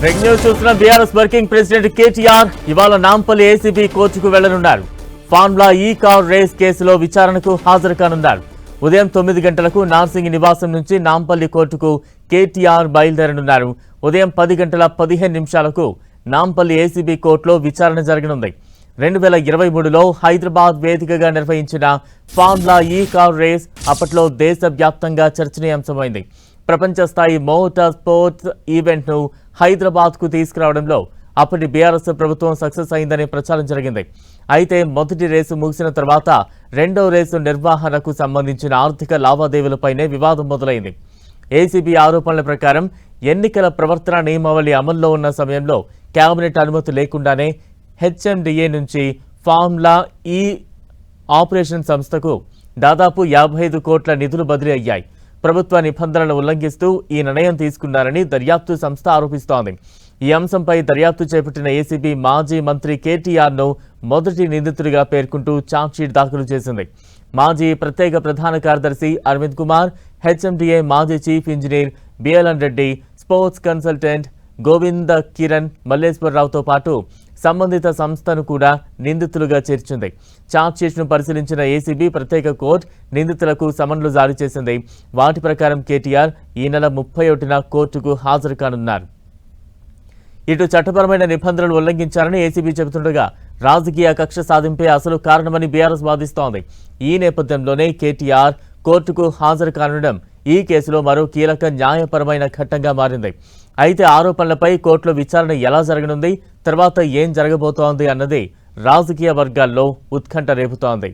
Break news చూస్తున్న BRS working president KTR ఇవాళ Nampally ACB కోర్టుకు వెళ్లనున్నారు. ఫార్ములా ఈ కార్ రేస్ కేసులో విచారణకు హాజరు కానున్నారు. ఉదయం 9 గంటలకు నార్సింగి నివాసం నుంచి నాంపల్లి కోర్టుకు కేటీఆర్ బయలుదేరనున్నారు. ఉదయం 10 గంటల 15 నిమిషాలకు నాంపల్లి ఏసీబీ కోర్టులో విచారణ జరగనుంది. 2023లో హైదరాబాద్ వేదికగా నిర్వహించిన ఫార్ములా ఈ కార్ రేస్ అప్పట్లో దేశవ్యాప్తంగా చర్చనీయాంశమైంది. ప్రపంచ స్థాయి మోటార్ స్పోర్ట్స్ ఈవెంట్ను హైదరాబాద్కు తీసుకురావడంలో అప్పటి బీఆర్ఎస్ ప్రభుత్వం సక్సెస్ అయిందనే ప్రచారం జరిగింది. అయితే మొదటి రేసు ముగిసిన తర్వాత రెండో రేసు నిర్వహణకు సంబంధించిన ఆర్థిక లావాదేవీలపైనే వివాదం మొదలైంది. ఏసీబీ ఆరోపణల ప్రకారం ఎన్నికల ప్రవర్తన నియమావళి అమల్లో ఉన్న సమయంలో కేబినెట్ అనుమతి లేకుండానే హెచ్ఎండిఏ నుంచి ఫార్ములా ఈ ఆపరేషన్ సంస్థకు దాదాపు 55 కోట్ల నిధులు బదిలీ అయ్యాయి. ప్రభుత్వ నిబంధనలను ఉల్లంఘిస్తూ ఈ నిర్ణయం తీసుకున్నారని దర్యాప్తు సంస్థ ఆరోపిస్తోంది. ఈ అంశంపై దర్యాప్తు చేపట్టిన ఏసీబీ మాజీ మంత్రి కేటీఆర్ను మొదటి నిందితుడిగా పేర్కొంటూ ఛార్జ్షీట్ దాఖలు చేసింది. మాజీ ప్రత్యేక ప్రధాన కార్యదర్శి అరవింద్ కుమార్, హెచ్ఎండిఏ మాజీ chief engineer BLN Reddy, sports consultant Govinda Kiran మల్లేశ్వరరావుతో పాటు సంబంధిత సంస్థను కూడా నిందితులుగా చేర్చింది. ఛార్జ్షీట్ను పరిశీలించిన ఏసీబీ ప్రత్యేక కోర్టు నిందితులకు సమన్లు జారీ చేసింది. వాటి ప్రకారం కేటీఆర్ ఈ నెల 31న కోర్టుకు హాజరు కానున్నారు. ఇటు చట్టపరమైన నిబంధనలు ఉల్లంఘించారని ఏసీబీ చెబుతుండగా రాజకీయ కక్ష సాధింపే అసలు కారణమని బీఆర్ఎస్ వాదిస్తోంది. ఈ నేపథ్యంలోనే కేటీఆర్ కోర్టుకు హాజరు కానుండడం ఈ కేసులో మరో కీలక న్యాయపరమైన ఘట్టంగా మారింది. అయితే ఆరోపణలపై కోర్టులో విచారణ ఎలా జరగనుంది, తర్వాత ఏం జరగబోతోంది అన్నది రాజకీయ వర్గాల్లో ఉత్కంఠ రేపుతోంది.